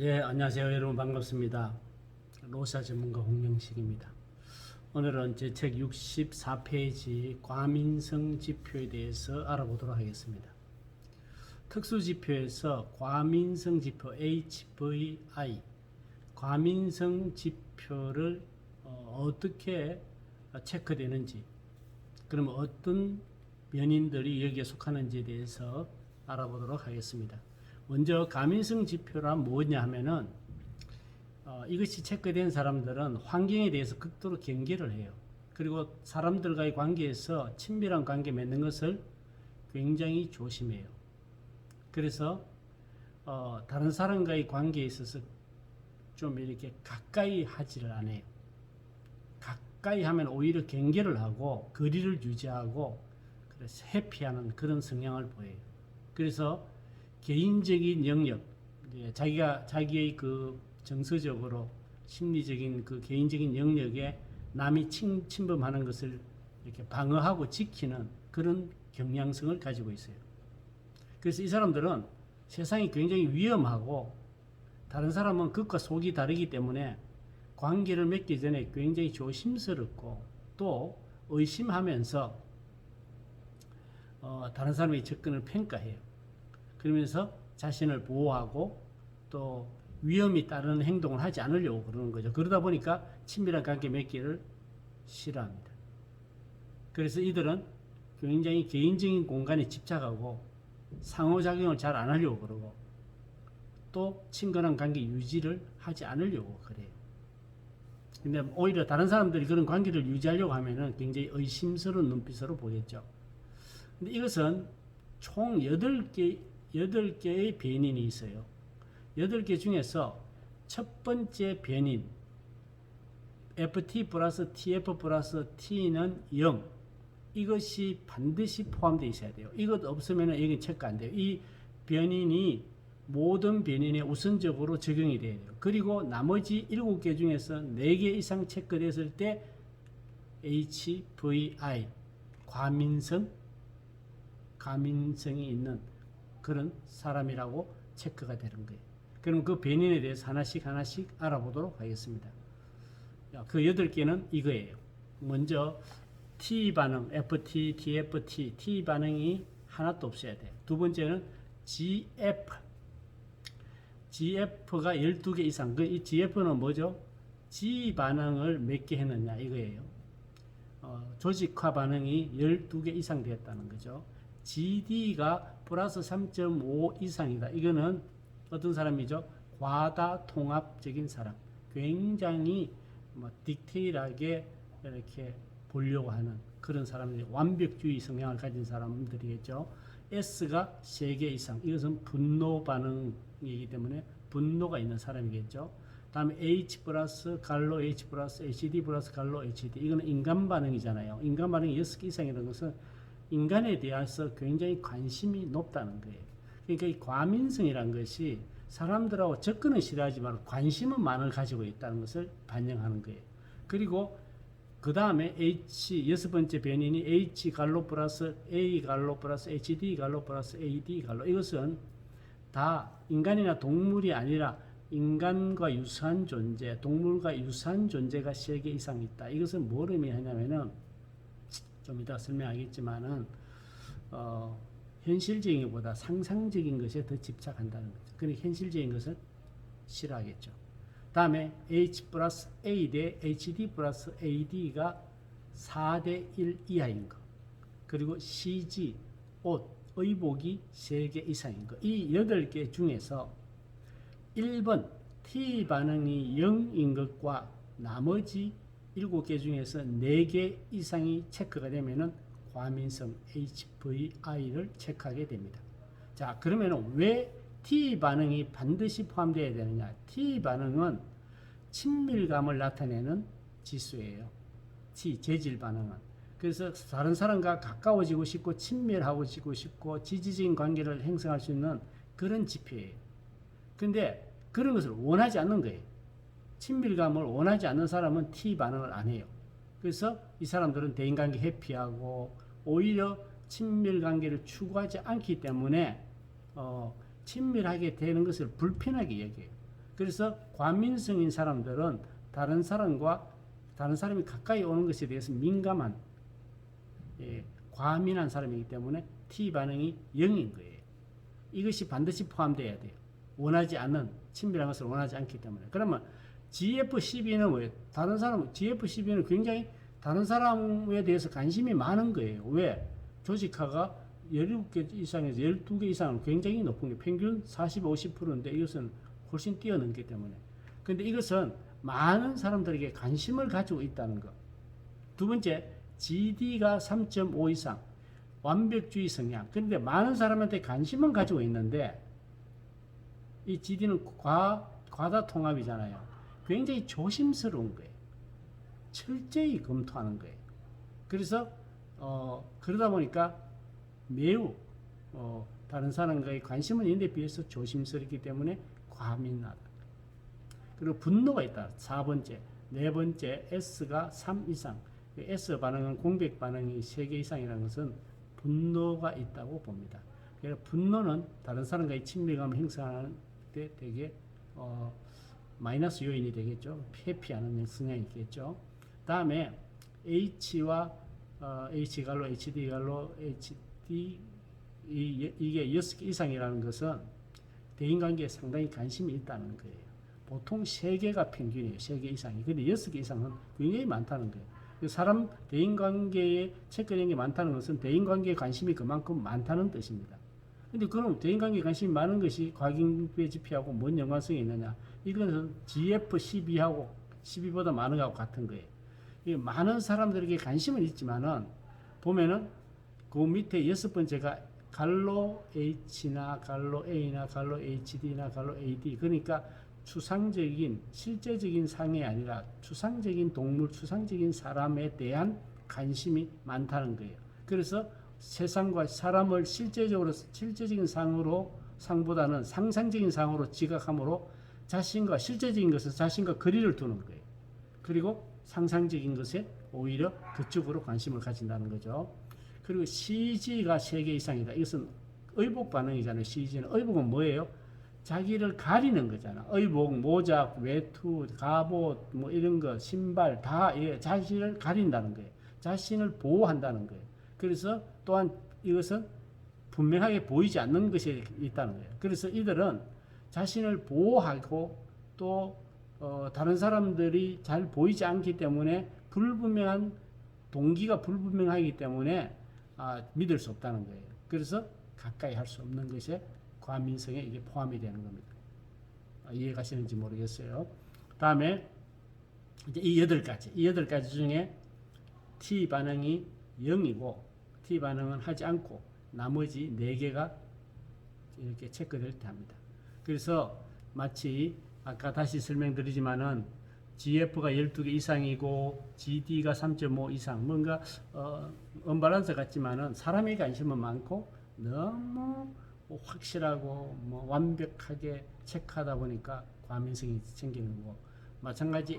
예, 안녕하세요. 여러분 반갑습니다. 로사 전문가 홍명식입니다. 오늘은 제 책 64페이지 과민성 지표에 대해서 알아보도록 하겠습니다. 특수지표에서 과민성 지표 HVI, 과민성 지표를 어떻게 체크되는지, 그러면 어떤 변인들이 여기에 속하는지에 대해서 알아보도록 하겠습니다. 먼저 과민성 지표란 뭐냐 하면은 이것이 체크된 사람들은 환경에 대해서 극도로 경계를 해요. 그리고 사람들과의 관계에서 친밀한 관계 맺는 것을 굉장히 조심해요. 그래서 다른 사람과의 관계에 있어서 좀 이렇게 가까이 하지를 않아요. 가까이 하면 오히려 경계를 하고 거리를 유지하고 그래서 회피하는 그런 성향을 보여요. 그래서 개인적인 영역, 자기의 그 정서적으로 심리적인 그 개인적인 영역에 남이 침범하는 것을 이렇게 방어하고 지키는 그런 경향성을 가지고 있어요. 그래서 이 사람들은 세상이 굉장히 위험하고 다른 사람은 겉과 속이 다르기 때문에 관계를 맺기 전에 굉장히 조심스럽고 또 의심하면서 다른 사람의 접근을 평가해요. 그러면서 자신을 보호하고 또 위험이 따르는 행동을 하지 않으려고 그러는 거죠. 그러다 보니까 친밀한 관계 맺기를 싫어합니다. 그래서 이들은 굉장히 개인적인 공간에 집착하고 상호작용을 잘 안 하려고 그러고 또 친근한 관계 유지를 하지 않으려고 그래요. 근데 오히려 다른 사람들이 그런 관계를 유지하려고 하면은 굉장히 의심스러운 눈빛으로 보겠죠. 근데 이것은 총 8개의 변인이 있어요. 8개 중에서 첫 번째 변인 FT 플러스 TF 플러스 T는 0, 이것이 반드시 포함되어 있어야 돼요. 이것 없으면 여기 체크 안 돼요. 이 변인이 모든 변인에 우선적으로 적용이 돼야 돼요. 그리고 나머지 7개 중에서 4개 이상 체크됐을 때 HVI, 과민성이 있는 그런 사람이라고 체크가 되는 거예요. 그럼 그 변인에 대해서 하나씩 알아보도록 하겠습니다. 그 8개는 이거예요. 먼저 T 반응, FT, TFT, T 반응이 하나도 없어야 돼요. 두 번째는 GF가 12개 이상. 이 GF는 뭐죠? G 반응을 몇 개 했느냐 이거예요. 조직화 반응이 12개 이상 되었다는 거죠. GD가 플러스 3.5 이상이다. 이거는 어떤 사람이죠? 과다 통합적인 사람. 굉장히 디테일하게 이렇게 보려고 하는 그런 사람들이 완벽주의 성향을 가진 사람들이겠죠. S가 3개 이상. 이것은 분노 반응이기 때문에 분노가 있는 사람이겠죠. 다음에 H 플러스 갈로 H 플러스 HD 플러스 갈로 HD. 이거는 인간 반응이잖아요. 인간 반응이 6개 이상이라는 것은 인간에 대해서 굉장히 관심이 높다는 거예요. 그러니까 이 과민성이라는 것이 사람들하고 접근은 싫어하지만 관심은 많을 가지고 있다는 것을 반영하는 거예요. 그리고 그 다음에 여섯 번째 변인이 H 갈로 플러스 A 갈로 플러스 HD 갈로 플러스 AD 갈로. 이것은 다 인간이나 동물이 아니라 인간과 유사한 존재, 동물과 유사한 존재가 3개 이상 있다. 이것은 뭘 의미하냐면은 좀 이따 설명하겠지만은 현실적인 것보다 상상적인 것에 더 집착한다는 거죠. 그러니까 현실적인 것은 싫어하겠죠. 다음에 H 플러스 A 대 HD 플러스 AD가 4대 1 이하인 것. 그리고 CG, 옷, 의복이 3개 이상인 것. 이 8개 중에서 1번 T 반응이 0인 것과 나머지 7개 중에서 4개 이상이 체크가 되면은 과민성 HVI를 체크하게 됩니다. 자, 그러면 왜 T 반응이 반드시 포함되어야 되느냐? T 반응은 친밀감을 나타내는 지수예요. T, 재질 반응은. 그래서 다른 사람과 가까워지고 싶고 친밀하고 싶고 지지적인 관계를 형성할 수 있는 그런 지표예요. 근데 그런 것을 원하지 않는 거예요. 친밀감을 원하지 않는 사람은 T 반응을 안 해요. 그래서 이 사람들은 대인관계 회피하고 오히려 친밀관계를 추구하지 않기 때문에 친밀하게 되는 것을 불편하게 여겨요. 그래서 과민성인 사람들은 다른 사람이 가까이 오는 것에 대해서 민감한 과민한 사람이기 때문에 T 반응이 0인 거예요. 이것이 반드시 포함되어야 돼요. 원하지 않는 친밀한 것을 원하지 않기 때문에. 그러면 GF12는 뭐예요? GF12는 굉장히 다른 사람에 대해서 관심이 많은 거예요. 왜? 조직화가 17개 이상에서 12개 이상은 굉장히 높은 게 평균 40, 50%인데 이것은 훨씬 뛰어넘기 때문에. 근데 이것은 많은 사람들에게 관심을 가지고 있다는 것. 두 번째, GD가 3.5 이상, 완벽주의 성향. 그런데 많은 사람한테 관심은 가지고 있는데 이 GD는 과다 통합이잖아요. 굉장히 조심스러운 거예요. 철저히 검토하는 거예요. 그래서 그러다 보니까 매우 다른 사람과의 관심은 있는데 비해서 조심스럽기 때문에 과민하다. 그리고 분노가 있다. 4번째. 네 번째, S가 3 이상. S 반응은 공백 반응이 3개 이상이라는 것은 분노가 있다고 봅니다. 그래서 분노는 다른 사람과의 친밀감을 형성하는 데 되게 마이너스 요인이 되겠죠. 회피하는 성향이 있겠죠. 다음에 H와 H갈로, HD갈로, HD 이게 6개 이상이라는 것은 대인관계에 상당히 관심이 있다는 거예요. 보통 3개가 평균이에요. 3개 이상이. 근데 6개 이상은 굉장히 많다는 거예요. 사람 대인관계에 체크된 게 많다는 것은 대인관계에 관심이 그만큼 많다는 뜻입니다. 근데 그럼 대인관계에 관심이 많은 것이 과징배 지표하고 뭔 연관성이 있느냐? 이것은 GF12하고 12보다 많은 것하고 같은 거예요. 많은 사람들에게 관심은 있지만은 보면은 그 밑에 6번째가 갈로 H나 갈로 A나 갈로 HD나 갈로 AD 그러니까 추상적인 실제적인 상이 아니라 추상적인 동물, 추상적인 사람에 대한 관심이 많다는 거예요. 그래서 세상과 사람을 실제적인 상보다는 상상적인 상으로 지각하므로 자신과 실제적인 것을 자신과 거리를 두는 거예요. 그리고 상상적인 것에 오히려 그쪽으로 관심을 가진다는 거죠. 그리고 CG가 3개 이상이다. 이것은 의복 반응이잖아요. CG는 의복은 뭐예요? 자기를 가리는 거잖아. 의복, 모자, 외투, 갑옷, 뭐 이런 거, 신발 다 자신을 가린다는 거예요. 자신을 보호한다는 거예요. 그래서 또한 이것은 분명하게 보이지 않는 것이 있다는 거예요. 그래서 이들은 자신을 보호하고 또 다른 사람들이 잘 보이지 않기 때문에 동기가 불분명하기 때문에 믿을 수 없다는 거예요. 그래서 가까이 할 수 없는 것에 과민성에 이게 포함이 되는 겁니다. 이해가시는지 모르겠어요. 다음에 이제 이 8가지 중에 T 반응이 0이고 T 반응은 하지 않고 나머지 4개가 이렇게 체크될 때 합니다. 그래서 마치 아까 다시 설명드리지만은 GF가 12개 이상이고 GD가 3.5 이상 뭔가 언밸런스 같지만은 사람의 관심은 많고 너무 확실하고 완벽하게 체크하다 보니까 과민성이 생기는 거고 마찬가지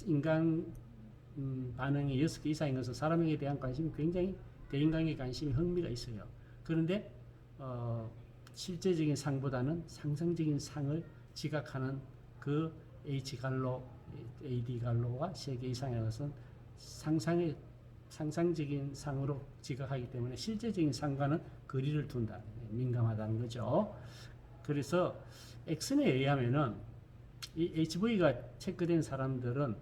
인간 반응이 6개 이상인 것은 사람에게 대한 관심이 굉장히 대인관계에 관심이 흥미가 있어요. 그런데 실제적인 상보다는 상상적인 상을 지각하는 그 H갈로, AD갈로가 3개 이상인 것은 상상적인 상으로 지각하기 때문에 실제적인 상과는 거리를 둔다. 민감하다는 거죠. 그래서 엑슨에 의하면은 이 HV가 체크된 사람들은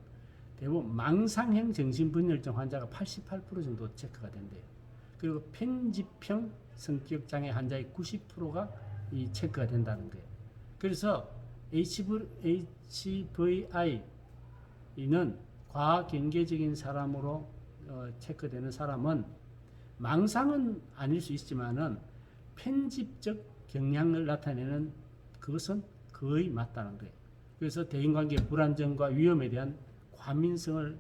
대부분 망상형 정신분열증 환자가 88% 정도 체크가 된대요. 그리고 편집형 성격장애 환자의 90%가 이 체크가 된다는 거예요. 그래서 HVI는 과경계적인 사람으로 체크되는 사람은 망상은 아닐 수 있지만은 편집적 경향을 나타내는 그것은 거의 맞다는 거예요. 그래서 대인관계 불안정과 위험에 대한 과민성을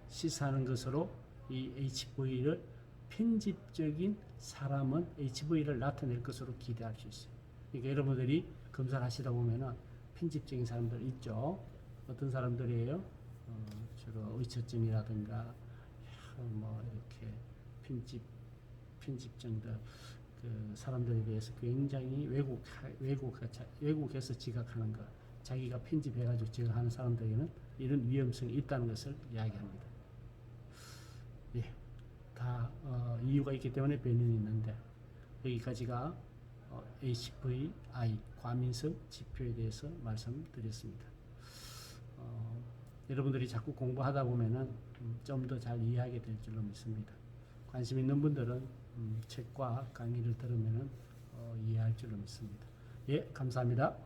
시사하는 것으로 이 HV를 편집적인 사람은 HV를 나타낼 것으로 기대할 수 있어요. 그러니까 여러분들이 검사를 하시다 보면은 편집적인 사람들 있죠. 어떤 사람들이에요? 주로 의처증이라든가 뭐 이렇게 편집증들 그 사람들에 대해서 굉장히 왜곡해서 지각하는 것, 자기가 편집해가지고 지각하는 사람들에게는 이런 위험성이 있다는 것을 이야기합니다. 예, 다 이유가 있기 때문에 변인이 있는데 여기까지가 HVI 과민성 지표에 대해서 말씀드렸습니다. 여러분들이 자꾸 공부하다 보면은 좀 더 잘 이해하게 될 줄로 믿습니다. 관심 있는 분들은 책과 강의를 들으면은 이해할 줄로 믿습니다. 예, 감사합니다.